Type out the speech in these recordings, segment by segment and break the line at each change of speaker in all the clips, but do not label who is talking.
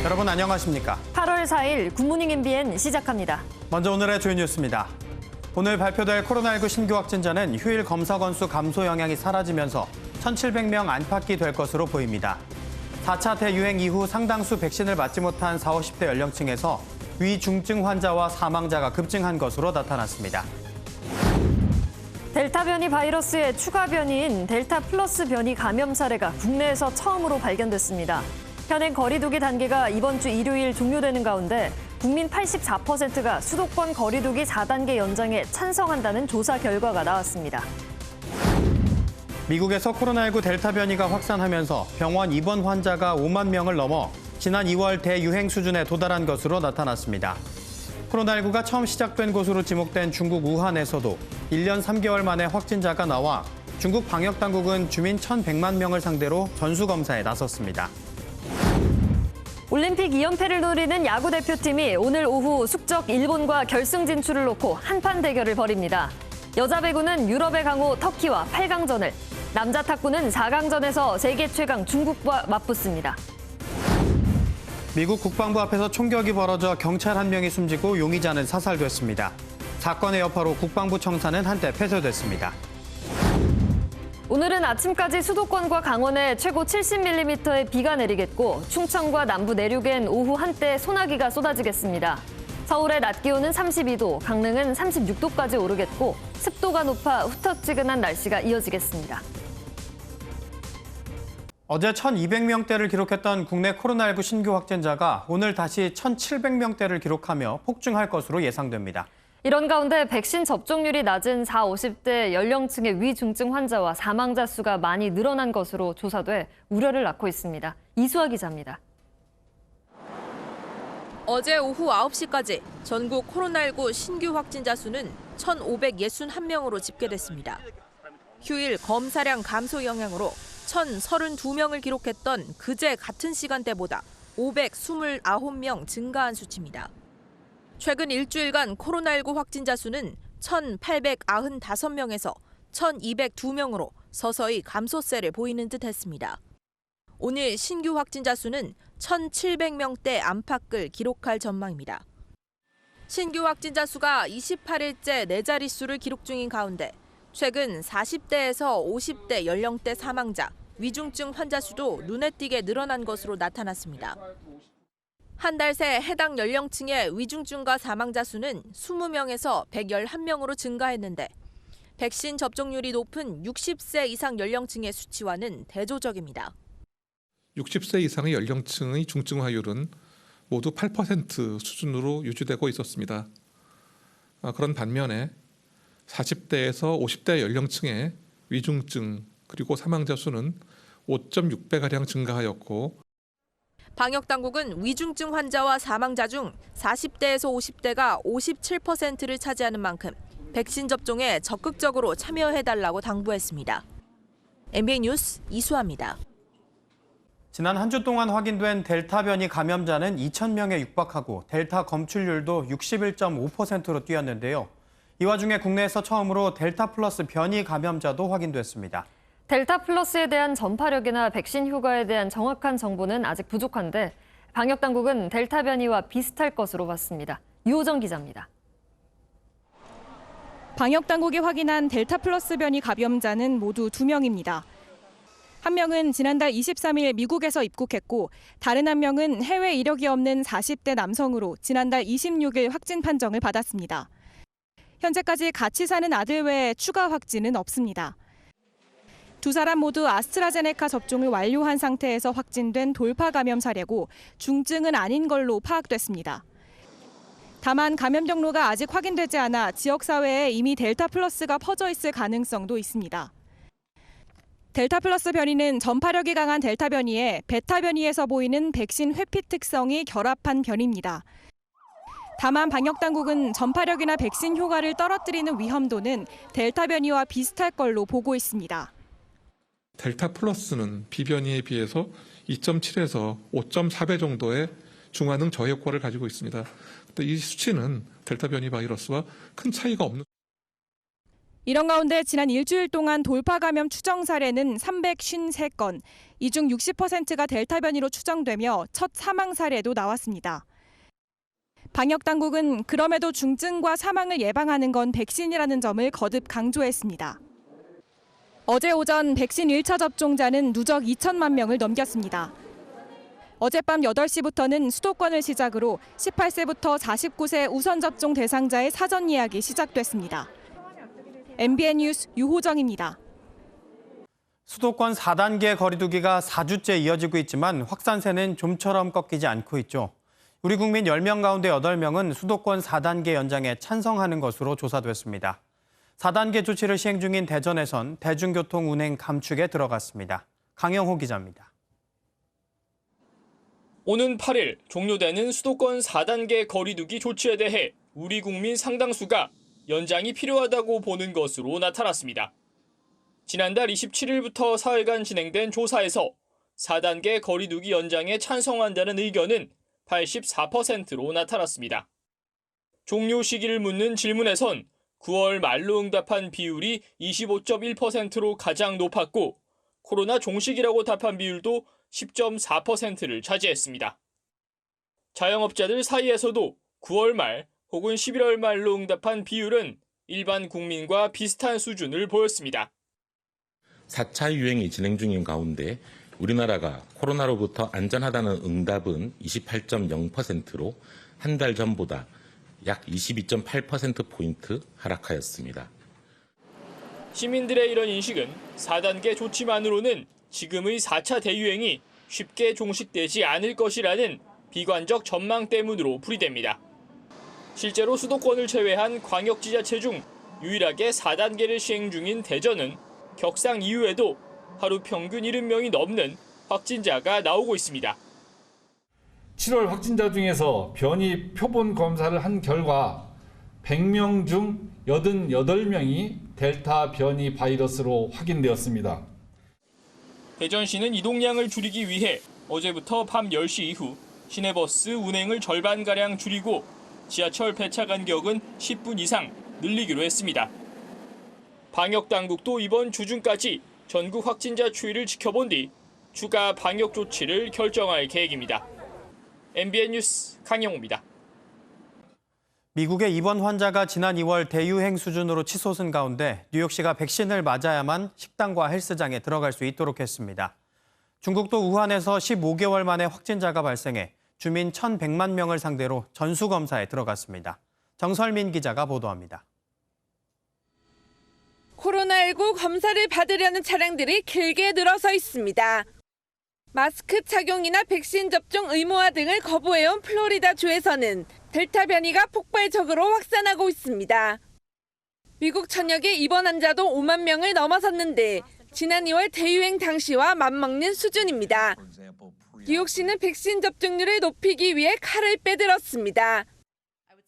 여러분 안녕하십니까?
8월 4일 굿모닝 MBN 시작합니다.
먼저 오늘의 주요 뉴스입니다. 오늘 발표될 코로나19 신규 확진자는 휴일 검사 건수 감소 영향이 사라지면서 1,700명 안팎이 될 것으로 보입니다. 4차 대유행 이후 상당수 백신을 맞지 못한 40, 50대 연령층에서 위중증 환자와 사망자가 급증한 것으로 나타났습니다.
델타 변이 바이러스의 추가 변이인 델타 플러스 변이 감염 사례가 국내에서 처음으로 발견됐습니다. 현행 거리두기 단계가 이번 주 일요일 종료되는 가운데 국민 84%가 수도권 거리두기 4단계 연장에 찬성한다는 조사 결과가 나왔습니다.
미국에서 코로나19 델타 변이가 확산하면서 병원 입원 환자가 5만 명을 넘어 지난 2월 대유행 수준에 도달한 것으로 나타났습니다. 코로나19가 처음 시작된 곳으로 지목된 중국 우한에서도 1년 3개월 만에 확진자가 나와 중국 방역당국은 주민 1,100만 명을 상대로 전수검사에 나섰습니다.
올림픽 2연패를 노리는 야구 대표팀이 오늘 오후 숙적 일본과 결승 진출을 놓고 한판 대결을 벌입니다. 여자 배구는 유럽의 강호 터키와 8강전을, 남자 탁구는 4강전에서 세계 최강 중국과 맞붙습니다.
미국 국방부 앞에서 총격이 벌어져 경찰 한 명이 숨지고 용의자는 사살됐습니다. 사건의 여파로 국방부 청사는 한때 폐쇄됐습니다.
오늘은 아침까지 수도권과 강원에 최고 70mm의 비가 내리겠고 충청과 남부 내륙엔 오후 한때 소나기가 쏟아지겠습니다. 서울의 낮 기온은 32도, 강릉은 36도까지 오르겠고 습도가 높아 후텁지근한 날씨가 이어지겠습니다.
어제 1,200명대를 기록했던 국내 코로나19 신규 확진자가 오늘 다시 1,700명대를 기록하며 폭증할 것으로 예상됩니다.
이런 가운데 백신 접종률이 낮은 40, 50대 연령층의 위중증 환자와 사망자 수가 많이 늘어난 것으로 조사돼 우려를 낳고 있습니다. 이수아 기자입니다.
어제 오후 9시까지 전국 코로나19 신규 확진자 수는 1,561명으로 집계됐습니다. 휴일 검사량 감소 영향으로 1,032명을 기록했던 그제 같은 시간대보다 529명 증가한 수치입니다. 최근 일주일간 코로나19 확진자 수는 1,895명에서 1,202명으로 서서히 감소세를 보이는 듯했습니다. 오늘 신규 확진자 수는 1,700명대 안팎을 기록할 전망입니다. 신규 확진자 수가 28일째 4자릿수를 기록 중인 가운데 최근 40대에서 50대 연령대 사망자, 위중증 환자 수도 눈에 띄게 늘어난 것으로 나타났습니다. 한 달 새 해당 연령층의 위중증과 사망자 수는 20명에서 111명으로 증가했는데 백신 접종률이 높은 60세 이상 연령층의 수치와는 대조적입니다.
60세 이상의 연령층의 중증화율은 모두 8% 수준으로 유지되고 있었습니다. 그런 반면에 40대에서 50대 연령층의 위중증 그리고 사망자 수는 5.6배가량 증가하였고
방역당국은 위중증 환자와 사망자 중 40대에서 50대가 57%를 차지하는 만큼 백신 접종에 적극적으로 참여해달라고 당부했습니다. MBN 뉴스 이수아입니다.
지난 한 주 동안 확인된 델타 변이 감염자는 2,000명에 육박하고 델타 검출률도 61.5%로 뛰었는데요. 이 와중에 국내에서 처음으로 델타 플러스 변이 감염자도 확인됐습니다.
델타 플러스에 대한 전파력이나 백신 효과에 대한 정확한 정보는 아직 부족한데 방역당국은 델타 변이와 비슷할 것으로 봤습니다. 유호정 기자입니다.
방역당국이 확인한 델타 플러스 변이 감염자는 모두 2명입니다. 한 명은 지난달 23일 미국에서 입국했고 다른 한 명은 해외 이력이 없는 40대 남성으로 지난달 26일 확진 판정을 받았습니다. 현재까지 같이 사는 아들 외에 추가 확진은 없습니다. 두 사람 모두 아스트라제네카 접종을 완료한 상태에서 확진된 돌파 감염 사례고 중증은 아닌 걸로 파악됐습니다. 다만 감염 경로가 아직 확인되지 않아 지역사회에 이미 델타 플러스가 퍼져 있을 가능성도 있습니다. 델타 플러스 변이는 전파력이 강한 델타 변이에 베타 변이에서 보이는 백신 회피 특성이 결합한 변이입니다. 다만 방역당국은 전파력이나 백신 효과를 떨어뜨리는 위험도는 델타 변이와 비슷할 걸로 보고 있습니다.
델타 플러스는 비변이에 비해서 2.7에서 5.4배 정도의 중화능 저해효과를 가지고 있습니다. 이 수치는 델타 변이 바이러스와 큰 차이가 없는
이런 가운데 지난 일주일 동안 돌파 감염 추정 사례는 353건, 이 중 60%가 델타 변이로 추정되며 첫 사망 사례도 나왔습니다. 방역당국은 그럼에도 중증과 사망을 예방하는 건 백신이라는 점을 거듭 강조했습니다. 어제 오전 백신 1차 접종자는 누적 2천만 명을 넘겼습니다. 어젯밤 8시부터는 수도권을 시작으로 18세부터 49세 우선 접종 대상자의 사전 예약이 시작됐습니다. MBN 뉴스 유호정입니다.
수도권 4단계 거리두기가 4주째 이어지고 있지만 확산세는 좀처럼 꺾이지 않고 있죠. 우리 국민 10명 가운데 8명은 수도권 4단계 연장에 찬성하는 것으로 조사됐습니다. 4단계 조치를 시행 중인 대전에선 대중교통 운행 감축에 들어갔습니다. 강영호 기자입니다.
오는 8일 종료되는 수도권 4단계 거리두기 조치에 대해 우리 국민 상당수가 연장이 필요하다고 보는 것으로 나타났습니다. 지난달 27일부터 사흘간 진행된 조사에서 4단계 거리두기 연장에 찬성한다는 의견은 84%로 나타났습니다. 종료 시기를 묻는 질문에선 9월 말로 응답한 비율이 25.1%로 가장 높았고 코로나 종식이라고 답한 비율도 10.4%를 차지했습니다. 자영업자들 사이에서도 9월 말 혹은 11월 말로 응답한 비율은 일반 국민과 비슷한 수준을 보였습니다.
4차 유행이 진행 중인 가운데 우리나라가 코로나로부터 안전하다는 응답은 28.0%로 한 달 전보다 약 22.8%포인트 하락하였습니다.
시민들의 이런 인식은 4단계 조치만으로는 지금의 4차 대유행이 쉽게 종식되지 않을 것이라는 비관적 전망 때문으로 풀이됩니다. 실제로 수도권을 제외한 광역지자체 중 유일하게 4단계를 시행 중인 대전은 격상 이후에도 하루 평균 70명이 넘는 확진자가 나오고 있습니다.
7월 확진자 중에서 변이 표본 검사를 한 결과 100명 중 88명이 델타 변이 바이러스로 확인되었습니다.
대전시는 이동량을 줄이기 위해 어제부터 밤 10시 이후 시내버스 운행을 절반가량 줄이고 지하철 배차 간격은 10분 이상 늘리기로 했습니다. 방역당국도 이번 주중까지 전국 확진자 추이를 지켜본 뒤 추가 방역 조치를 결정할 계획입니다. MBN 뉴스 강영호입니다.
미국의 입원 환자가 지난 2월 대유행 수준으로 치솟은 가운데 뉴욕시가 백신을 맞아야만 식당과 헬스장에 들어갈 수 있도록 했습니다. 중국도 우한에서 15개월 만에 확진자가 발생해 주민 1,100만 명을 상대로 전수검사에 들어갔습니다. 정설민 기자가 보도합니다.
코로나19 검사를 받으려는 차량들이 길게 늘어서 있습니다. 마스크 착용이나 백신 접종 의무화 등을 거부해온 플로리다주에서는 델타 변이가 폭발적으로 확산하고 있습니다. 미국 전역의 입원 환자도 5만 명을 넘어섰는데 지난 2월 대유행 당시와 맞먹는 수준입니다. 뉴욕시는 백신 접종률을 높이기 위해 칼을 빼들었습니다.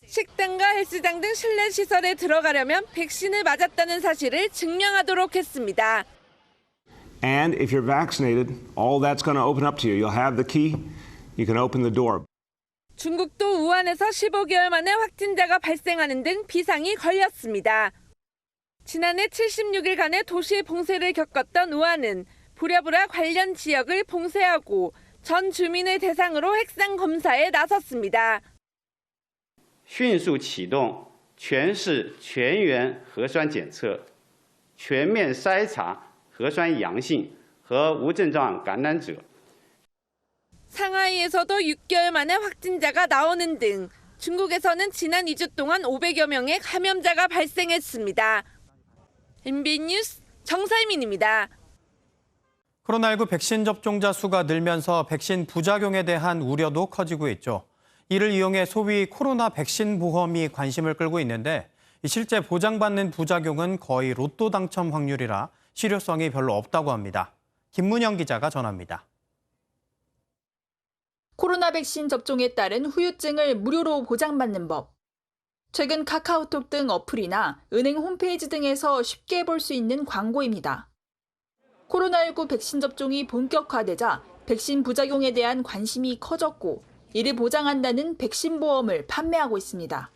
식당과 헬스장 등 실내 시설에 들어가려면 백신을 맞았다는 사실을 증명하도록 했습니다.
And if you're vaccinated, all that's going to open up to you. You'll have the key. You can open the door.
중국도 우한에서 15개월 만에 확진자가 발생하는 등 비상이 걸렸습니다. 지난해 76일간의 도시 봉쇄를 겪었던 우한은 부랴부랴 관련 지역을 봉쇄하고 전 주민을 대상으로 핵산 검사에 나섰습니다.
迅速启动全市全员核酸检测，全面筛查核酸阳性和无症状感染者。
상하이에서도 6개월 만에 확진자가 나오는 등 중국에서는 지난 2주 동안 500여 명의 감염자가 발생했습니다. MBN 뉴스 정설민입니다.
코로나19 백신 접종자 수가 늘면서 백신 부작용에 대한 우려도 커지고 있죠. 이를 이용해 소위 코로나 백신 보험이 관심을 끌고 있는데 실제 보장받는 부작용은 거의 로또 당첨 확률이라 실효성이 별로 없다고 합니다. 김문영 기자가 전합니다.
코로나 백신 접종에 따른 후유증을 무료로 보장받는 법. 최근 카카오톡 등 어플이나 은행 홈페이지 등에서 쉽게 볼 수 있는 광고입니다. 코로나19 백신 접종이 본격화되자 백신 부작용에 대한 관심이 커졌고 이를 보장한다는 백신 보험을 판매하고 있습니다.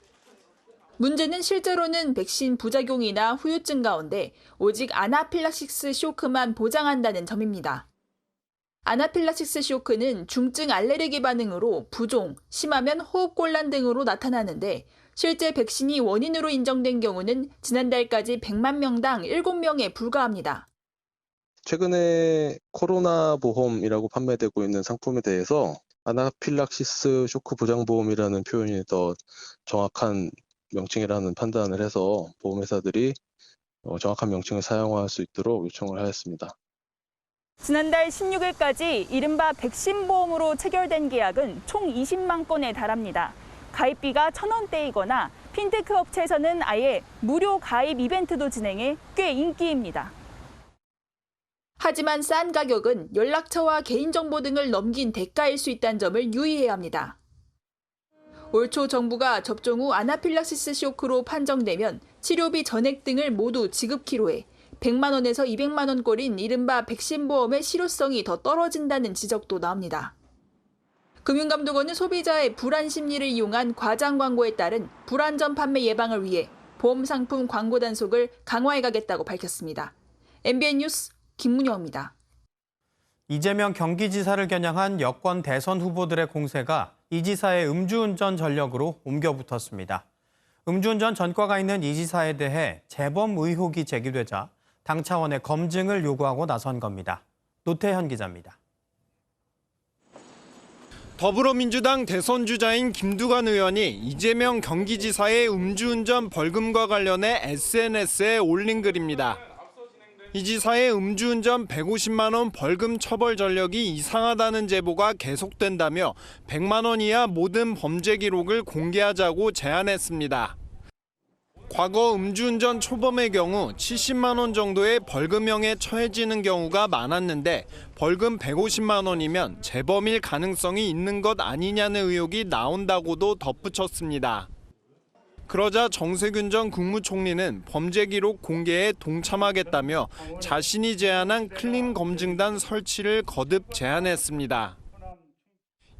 문제는 실제로는 백신 부작용이나 후유증 가운데 오직 아나필락시스 쇼크만 보장한다는 점입니다. 아나필락시스 쇼크는 중증 알레르기 반응으로 부종, 심하면 호흡곤란 등으로 나타나는데 실제 백신이 원인으로 인정된 경우는 지난달까지 100만 명당 7명에 불과합니다.
최근에 코로나 보험이라고 판매되고 있는 상품에 대해서 아나필락시스 쇼크 보장보험이라는 표현이 더 정확한 명칭이라는 판단을 해서 보험회사들이 정확한 명칭을 사용할 수 있도록 요청을 하였습니다.
지난달 16일까지 이른바 백신 보험으로 체결된 계약은 총 20만 건에 달합니다. 가입비가 1,000원대이거나 핀테크 업체에서는 아예 무료 가입 이벤트도 진행해 꽤 인기입니다.
하지만 싼 가격은 연락처와 개인정보 등을 넘긴 대가일 수 있다는 점을 유의해야 합니다. 올 초 정부가 접종 후 아나필락시스 쇼크로 판정되면 치료비 전액 등을 모두 지급키로 해 100만 원에서 200만 원꼴인 이른바 백신 보험의 실효성이 더 떨어진다는 지적도 나옵니다. 금융감독원은 소비자의 불안 심리를 이용한 과장 광고에 따른 불안전 판매 예방을 위해 보험 상품 광고 단속을 강화해 가겠다고 밝혔습니다. MBN 뉴스 김문영입니다.
이재명 경기지사를 겨냥한 여권 대선 후보들의 공세가 이 지사의 음주운전 전력으로 옮겨붙었습니다. 음주운전 전과가 있는 이 지사에 대해 재범 의혹이 제기되자 당 차원의 검증을 요구하고 나선 겁니다. 노태현 기자입니다.
더불어민주당 대선 주자인 김두관 의원이 이재명 경기지사의 음주운전 벌금과 관련해 SNS에 올린 글입니다. 이 지사의 음주운전 150만 원 벌금 처벌 전력이 이상하다는 제보가 계속된다며 100만 원 이하 모든 범죄 기록을 공개하자고 제안했습니다. 과거 음주운전 초범의 경우 70만 원 정도의 벌금형에 처해지는 경우가 많았는데 벌금 150만 원이면 재범일 가능성이 있는 것 아니냐는 의혹이 나온다고도 덧붙였습니다. 그러자 정세균 전 국무총리는 범죄 기록 공개에 동참하겠다며 자신이 제안한 클린 검증단 설치를 거듭 제안했습니다.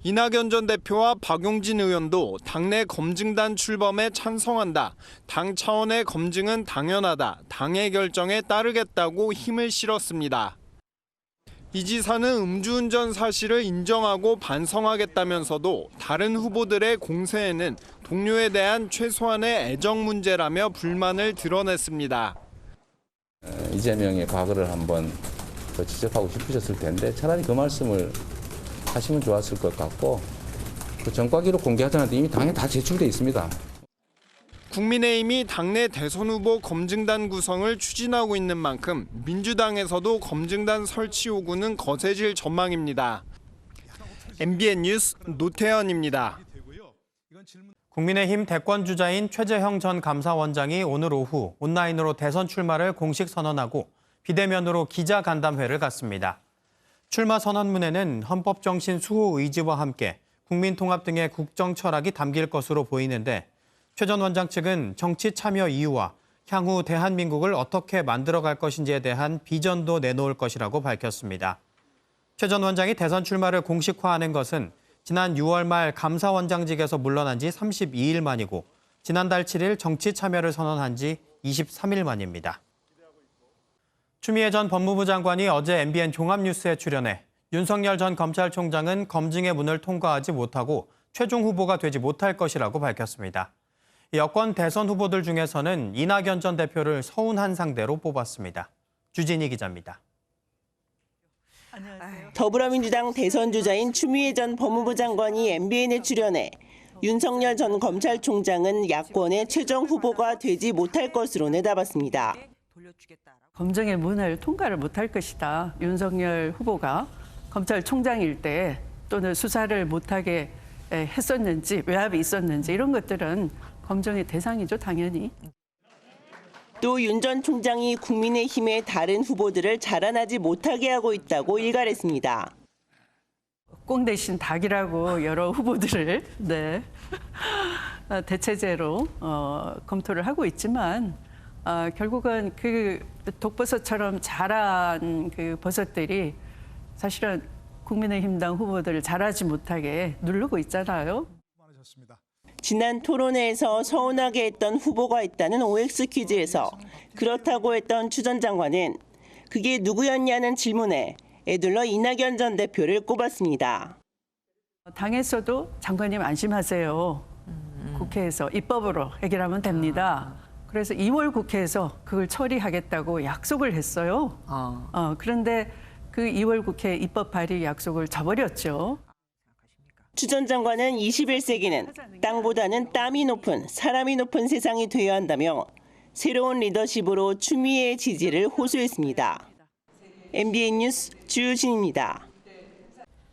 이낙연 전 대표와 박용진 의원도 당내 검증단 출범에 찬성한다. 당 차원의 검증은 당연하다. 당의 결정에 따르겠다고 힘을 실었습니다. 이 지사는 음주운전 사실을 인정하고 반성하겠다면서도 다른 후보들의 공세에는 동료에 대한 최소한의 애정 문제라며 불만을 드러냈습니다.
이재명의 과거를 한번 더 지적하고 싶으셨을 텐데 차라리 그 말씀을 하시면 좋았을 것 같고 그 전과 기록 공개하지 않아도 이미 당에 다 제출돼 있습니다.
국민의힘이 당내 대선 후보 검증단 구성을 추진하고 있는 만큼 민주당에서도 검증단 설치 요구는 거세질 전망입니다. MBN 뉴스 노태현입니다.
국민의힘 대권 주자인 최재형 전 감사원장이 오늘 오후 온라인으로 대선 출마를 공식 선언하고 비대면으로 기자간담회를 갖습니다. 출마 선언문에는 헌법 정신 수호 의지와 함께 국민 통합 등의 국정 철학이 담길 것으로 보이는데 최 전 원장 측은 정치 참여 이유와 향후 대한민국을 어떻게 만들어갈 것인지에 대한 비전도 내놓을 것이라고 밝혔습니다. 최 전 원장이 대선 출마를 공식화하는 것은 지난 6월 말 감사원장직에서 물러난 지 32일 만이고 지난달 7일 정치 참여를 선언한 지 23일 만입니다. 추미애 전 법무부 장관이 어제 MBN 종합뉴스에 출연해 윤석열 전 검찰총장은 검증의 문을 통과하지 못하고 최종 후보가 되지 못할 것이라고 밝혔습니다. 여권 대선 후보들 중에서는 이낙연 전 대표를 서운한 상대로 뽑았습니다. 주진희 기자입니다.
더불어민주당 대선 주자인 추미애 전 법무부 장관이 MBN에 출연해 윤석열 전 검찰총장은 야권의 최종 후보가 되지 못할 것으로 내다봤습니다.
검증의 문을 통과를 못할 것이다. 윤석열 후보가 검찰총장일 때 또는 수사를 못하게 했었는지, 외압이 있었는지 이런 것들은 검증의 대상이죠, 당연히.
또 윤 전 총장이 국민의힘의 다른 후보들을 자라나지 못하게 하고 있다고 일갈했습니다.
꽁 대신 닭이라고 여러 후보들을 대체제로 검토를 하고 있지만 결국은 그 독버섯처럼 자란 그 버섯들이 사실은 국민의힘당 후보들을 자라지 못하게 누르고 있잖아요.
지난 토론회에서 서운하게 했던 후보가 있다는 OX 퀴즈에서 그렇다고 했던 추 전 장관은 그게 누구였냐는 질문에 에둘러 이낙연 전 대표를 꼽았습니다.
당에서도 장관님 안심하세요. 국회에서 입법으로 해결하면 됩니다. 그래서 2월 국회에서 그걸 처리하겠다고 약속을 했어요. 그런데 그 2월 국회 입법 발의 약속을 저버렸죠.
추 전 장관은 21세기는 땅보다는 땀이 높은 사람이 높은 세상이 되어야 한다며 새로운 리더십으로 추미애의 지지를 호소했습니다. MBN 뉴스 주유진입니다.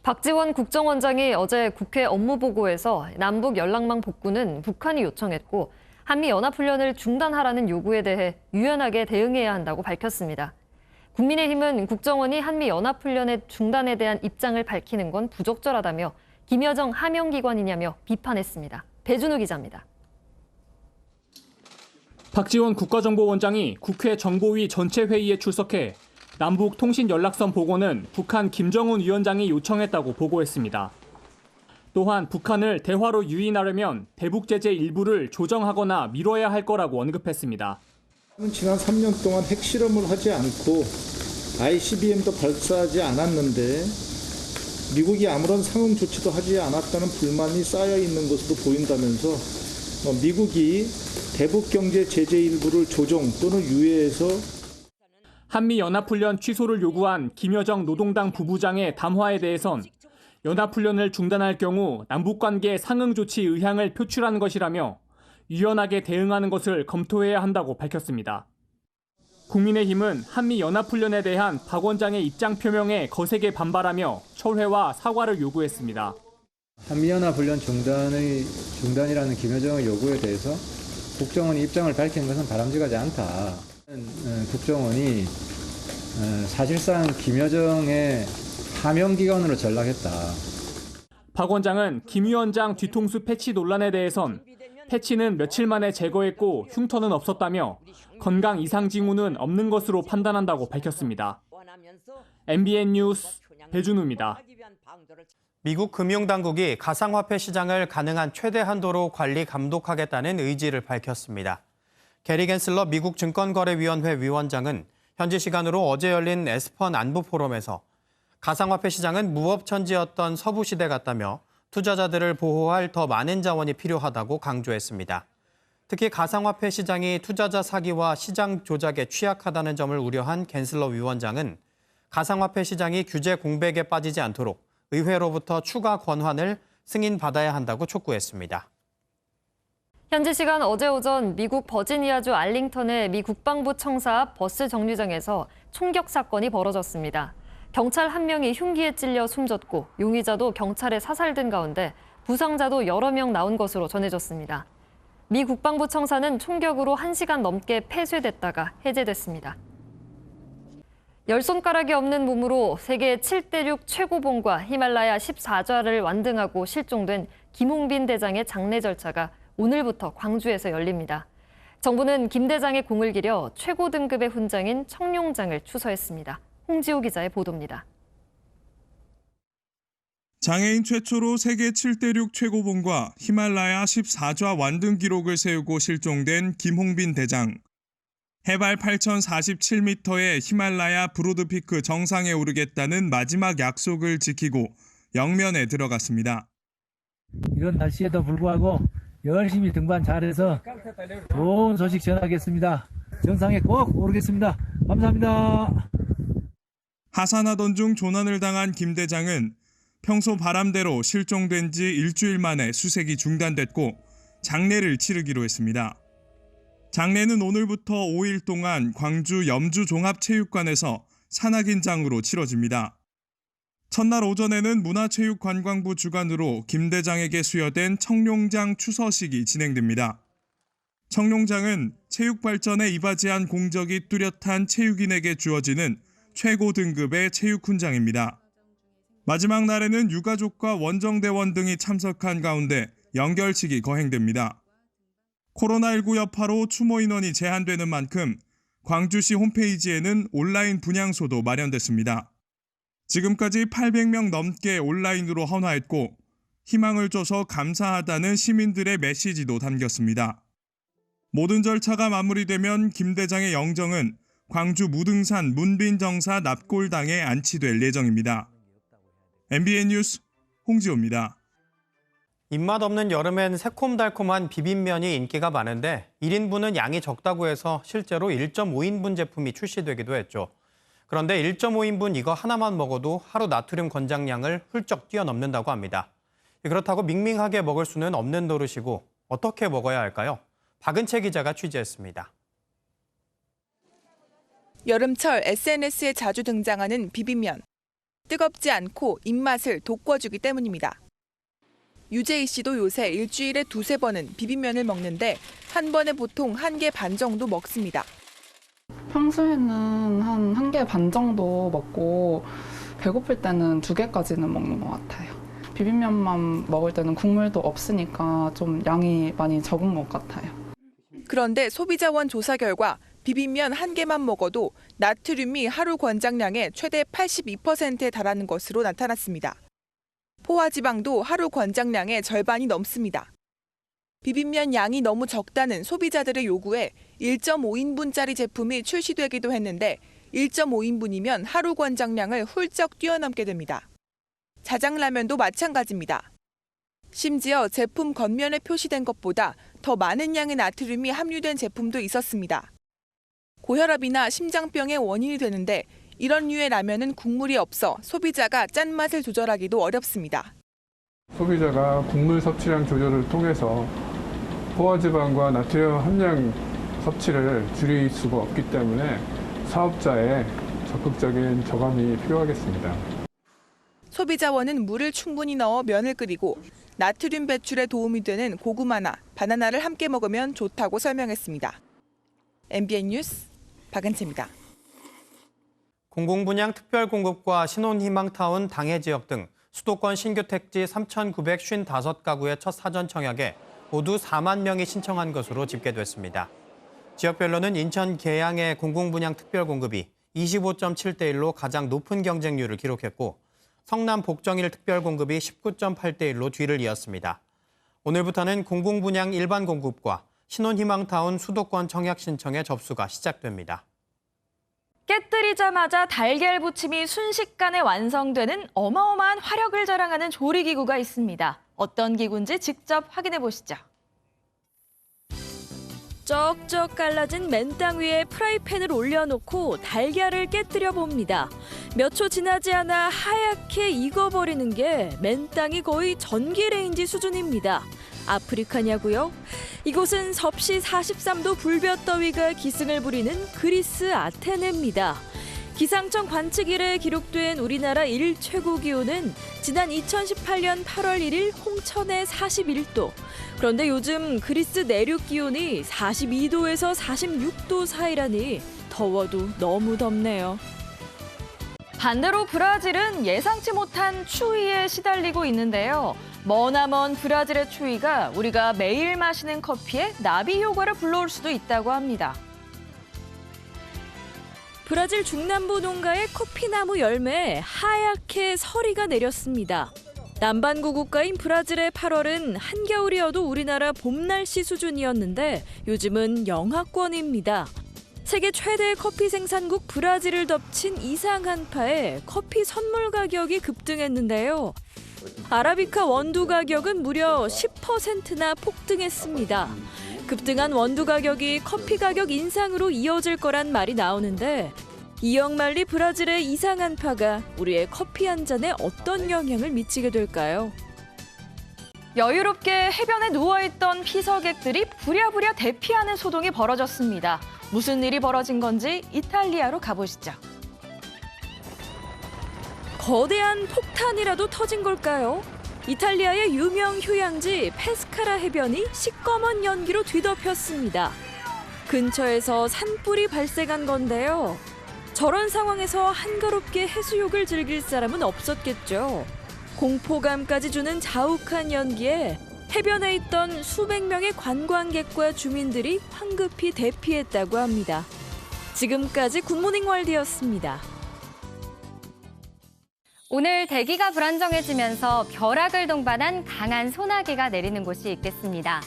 박지원 국정원장이 어제 국회 업무보고에서 남북 연락망 복구는 북한이 요청했고 한미연합훈련을 중단하라는 요구에 대해 유연하게 대응해야 한다고 밝혔습니다. 국민의힘은 국정원이 한미연합훈련의 중단에 대한 입장을 밝히는 건 부적절하다며 김여정 하명기관이냐며 비판했습니다. 배준우 기자입니다.
박지원 국가정보원장이 국회 정보위 전체 회의에 출석해 남북 통신 연락선 복원은 북한 김정은 위원장이 요청했다고 보고했습니다. 또한 북한을 대화로 유인하려면 대북 제재 일부를 조정하거나 미뤄야 할 거라고 언급했습니다.
지난 3년 동안 핵실험을 하지 않고 ICBM도 발사하지 않았는데 미국이 아무런 상응 조치도 하지 않았다는 불만이 쌓여 있는 것으로 보인다면서 미국이 대북 경제 제재 일부를 조정 또는 유예해서
한미연합훈련 취소를 요구한 김여정 노동당 부부장의 담화에 대해선 연합훈련을 중단할 경우 남북관계 상응 조치 의향을 표출한 것이라며 유연하게 대응하는 것을 검토해야 한다고 밝혔습니다. 국민의힘은 한미연합훈련에 대한 박 원장의 입장 표명에 거세게 반발하며 철회와 사과를 요구했습니다.
한미연합훈련 중단이라는 김여정의 요구에 대해서 국정원이 입장을 밝히는 것은 바람직하지 않다. 국정원이 사실상 김여정의 하명기관으로 전락했다.
박 원장은 김 위원장 뒤통수 패치 논란에 대해선 패치는 며칠 만에 제거했고 흉터는 없었다며 건강 이상 징후는 없는 것으로 판단한다고 밝혔습니다. MBN 뉴스 배준우입니다.
미국 금융당국이 가상화폐 시장을 가능한 최대 한도로 관리 감독하겠다는 의지를 밝혔습니다. 게리 겐슬러 미국 증권거래위원회 위원장은 현지 시간으로 어제 열린 에스펀 안보 포럼에서 가상화폐 시장은 무법천지였던 서부시대 같다며 투자자들을 보호할 더 많은 자원이 필요하다고 강조했습니다. 특히 가상화폐 시장이 투자자 사기와 시장 조작에 취약하다는 점을 우려한 겐슬러 위원장은 가상화폐 시장이 규제 공백에 빠지지 않도록 의회로부터 추가 권한을 승인받아야 한다고 촉구했습니다.
현지 시간 어제 오전 미국 버지니아주 알링턴의 미 국방부 청사 앞 버스 정류장에서 총격 사건이 벌어졌습니다. 경찰 한 명이 흉기에 찔려 숨졌고 용의자도 경찰에 사살된 가운데 부상자도 여러 명 나온 것으로 전해졌습니다. 미 국방부 청사는 총격으로 1시간 넘게 폐쇄됐다가 해제됐습니다. 10손가락이 없는 몸으로 세계 7대륙 최고봉과 히말라야 14좌를 완등하고 실종된 김홍빈 대장의 장례 절차가 오늘부터 광주에서 열립니다. 정부는 김 대장의 공을 기려 최고 등급의 훈장인 청룡장을 추서했습니다. 홍지호 기자의 보도입니다.
장애인 최초로 세계 7대륙 최고봉과 히말라야 14좌 완등 기록을 세우고 실종된 김홍빈 대장. 해발 8,047m의 히말라야 브로드피크 정상에 오르겠다는 마지막 약속을 지키고 영면에 들어갔습니다.
이런 날씨에도 불구하고 열심히 등반 잘해서 좋은 소식 전하겠습니다. 정상에 꼭 오르겠습니다. 감사합니다.
하산하던 중 조난을 당한 김 대장은 평소 바람대로 실종된 지 일주일 만에 수색이 중단됐고 장례를 치르기로 했습니다. 장례는 오늘부터 5일 동안 광주 염주종합체육관에서 산악인장으로 치러집니다. 첫날 오전에는 문화체육관광부 주관으로 김 대장에게 수여된 청룡장 추서식이 진행됩니다. 청룡장은 체육 발전에 이바지한 공적이 뚜렷한 체육인에게 주어지는 최고 등급의 체육훈장입니다. 마지막 날에는 유가족과 원정대원 등이 참석한 가운데 연결식이 거행됩니다. 코로나19 여파로 추모 인원이 제한되는 만큼 광주시 홈페이지에는 온라인 분향소도 마련됐습니다. 지금까지 800명 넘게 온라인으로 헌화했고 희망을 줘서 감사하다는 시민들의 메시지도 담겼습니다. 모든 절차가 마무리되면 김 대장의 영정은 광주 무등산 문빈정사 납골당에 안치될 예정입니다. MBN 뉴스 홍지호입니다.
입맛 없는 여름엔 새콤달콤한 비빔면이 인기가 많은데 1인분은 양이 적다고 해서 실제로 1.5인분 제품이 출시되기도 했죠. 그런데 1.5인분 이거 하나만 먹어도 하루 나트륨 권장량을 훌쩍 뛰어넘는다고 합니다. 그렇다고 밍밍하게 먹을 수는 없는 노릇이고 어떻게 먹어야 할까요? 박은채 기자가 취재했습니다.
여름철 SNS에 자주 등장하는 비빔면. 뜨겁지 않고 입맛을 돋궈주기 때문입니다. 유재희 씨도 요새 일주일에 2-3번은 비빔면을 먹는데 한 번에 보통 1개 반 정도 먹습니다.
평소에는 한 1개 반 정도 먹고 배고플 때는 2개까지는 먹는 것 같아요. 비빔면만 먹을 때는 국물도 없으니까 좀 양이 많이 적은 것 같아요.
그런데 소비자원 조사 결과 비빔면 1개만 먹어도 나트륨이 하루 권장량의 최대 82%에 달하는 것으로 나타났습니다. 포화지방도 하루 권장량의 절반이 넘습니다. 비빔면 양이 너무 적다는 소비자들의 요구에 1.5인분짜리 제품이 출시되기도 했는데 1.5인분이면 하루 권장량을 훌쩍 뛰어넘게 됩니다. 자장라면도 마찬가지입니다. 심지어 제품 겉면에 표시된 것보다 더 많은 양의 나트륨이 함유된 제품도 있었습니다. 고혈압이나 심장병의 원인이 되는데 이런 류의 라면은 국물이 없어 소비자가 짠맛을 조절하기도 어렵습니다.
소비자가 국물 섭취량 조절을 통해서 포화지방과 나트륨 함량 섭취를 줄일 수가 없기 때문에 사업자의 적극적인 저감이 필요하겠습니다.
소비자원은 물을 충분히 넣어 면을 끓이고 나트륨 배출에 도움이 되는 고구마나 바나나를 함께 먹으면 좋다고 설명했습니다. MBN 뉴스 박은채입니다.
공공분양 특별공급과 신혼희망타운 당해 지역 등 수도권 신규 택지 3,955가구의 첫 사전 청약에 모두 4만 명이 신청한 것으로 집계됐습니다. 지역별로는 인천 계양의 공공분양 특별공급이 25.7대 1로 가장 높은 경쟁률을 기록했고 성남 복정일 특별공급이 19.8대 1로 뒤를 이었습니다. 오늘부터는 공공분양 일반 공급과 신혼희망타운 수도권 청약 신청의 접수가 시작됩니다.
깨뜨리자마자 달걀 부침이 순식간에 완성되는 어마어마한 화력을 자랑하는 조리기구가 있습니다. 어떤 기구인지 직접 확인해 보시죠. 쩍쩍 갈라진 맨땅 위에 프라이팬을 올려놓고 달걀을 깨뜨려 봅니다. 몇 초 지나지 않아 하얗게 익어버리는 게 맨땅이 거의 전기레인지 수준입니다. 아프리카냐고요? 이곳은 섭씨 43도 불볕더위가 기승을 부리는 그리스 아테네입니다. 기상청 관측 이래 기록된 우리나라 일최고 기온은 지난 2018년 8월 1일 홍천의 41도. 그런데 요즘 그리스 내륙 기온이 42도에서 46도 사이라니 더워도 너무 덥네요. 반대로 브라질은 예상치 못한 추위에 시달리고 있는데요. 머나먼 브라질의 추위가 우리가 매일 마시는 커피에 나비 효과를 불러올 수도 있다고 합니다. 브라질 중남부 농가의 커피나무 열매에 하얗게 서리가 내렸습니다. 남반구 국가인 브라질의 8월은 한겨울이어도 우리나라 봄 날씨 수준이었는데 요즘은 영하권입니다. 세계 최대 커피 생산국 브라질을 덮친 이상 한파에 커피 선물 가격이 급등했는데요. 아라비카 원두 가격은 무려 10%나 폭등했습니다. 급등한 원두 가격이 커피 가격 인상으로 이어질 거란 말이 나오는데 이역만리 브라질의 이상 한파가 우리의 커피 한 잔에 어떤 영향을 미치게 될까요? 여유롭게 해변에 누워있던 피서객들이 부랴부랴 대피하는 소동이 벌어졌습니다. 무슨 일이 벌어진 건지 이탈리아로 가보시죠. 거대한 폭탄이라도 터진 걸까요? 이탈리아의 유명 휴양지 페스카라 해변이 시꺼먼 연기로 뒤덮였습니다. 근처에서 산불이 발생한 건데요. 저런 상황에서 한가롭게 해수욕을 즐길 사람은 없었겠죠. 공포감까지 주는 자욱한 연기에 해변에 있던 수백 명의 관광객과 주민들이 황급히 대피했다고 합니다. 지금까지 굿모닝 월드였습니다.
오늘 대기가 불안정해지면서 벼락을 동반한 강한 소나기가 내리는 곳이 있겠습니다.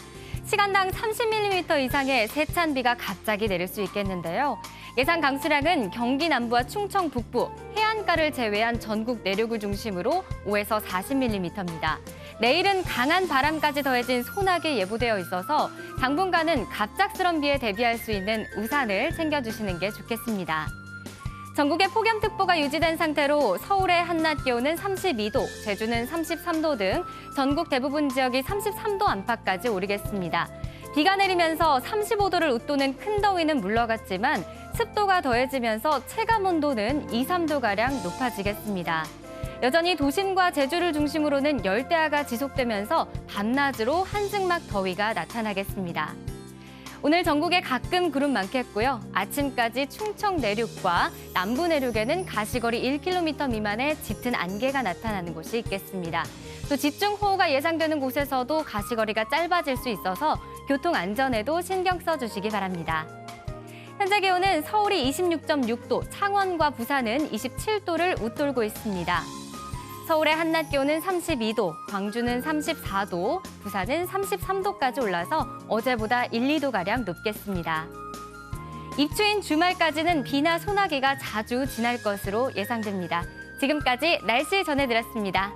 시간당 30mm 이상의 세찬 비가 갑자기 내릴 수 있겠는데요. 예상 강수량은 경기 남부와 충청 북부, 해안가를 제외한 전국 내륙을 중심으로 5에서 40mm입니다. 내일은 강한 바람까지 더해진 소나기 예보되어 있어서 당분간은 갑작스런 비에 대비할 수 있는 우산을 챙겨주시는 게 좋겠습니다. 전국에 폭염특보가 유지된 상태로 서울의 한낮 기온은 32도, 제주는 33도 등 전국 대부분 지역이 33도 안팎까지 오르겠습니다. 비가 내리면서 35도를 웃도는 큰 더위는 물러갔지만 습도가 더해지면서 체감온도는 2, 3도가량 높아지겠습니다. 여전히 도심과 제주를 중심으로는 열대야가 지속되면서 밤낮으로 한증막 더위가 나타나겠습니다. 오늘 전국에 가끔 구름 많겠고요. 아침까지 충청 내륙과 남부 내륙에는 가시거리 1km 미만의 짙은 안개가 나타나는 곳이 있겠습니다. 또 집중호우가 예상되는 곳에서도 가시거리가 짧아질 수 있어서 교통 안전에도 신경 써주시기 바랍니다. 현재 기온은 서울이 26.6도, 창원과 부산은 27도를 웃돌고 있습니다. 서울의 한낮 기온은 32도, 광주는 34도, 부산은 33도까지 올라서 어제보다 1, 2도가량 높겠습니다. 입추인 주말까지는 비나 소나기가 자주 지날 것으로 예상됩니다. 지금까지 날씨 전해드렸습니다.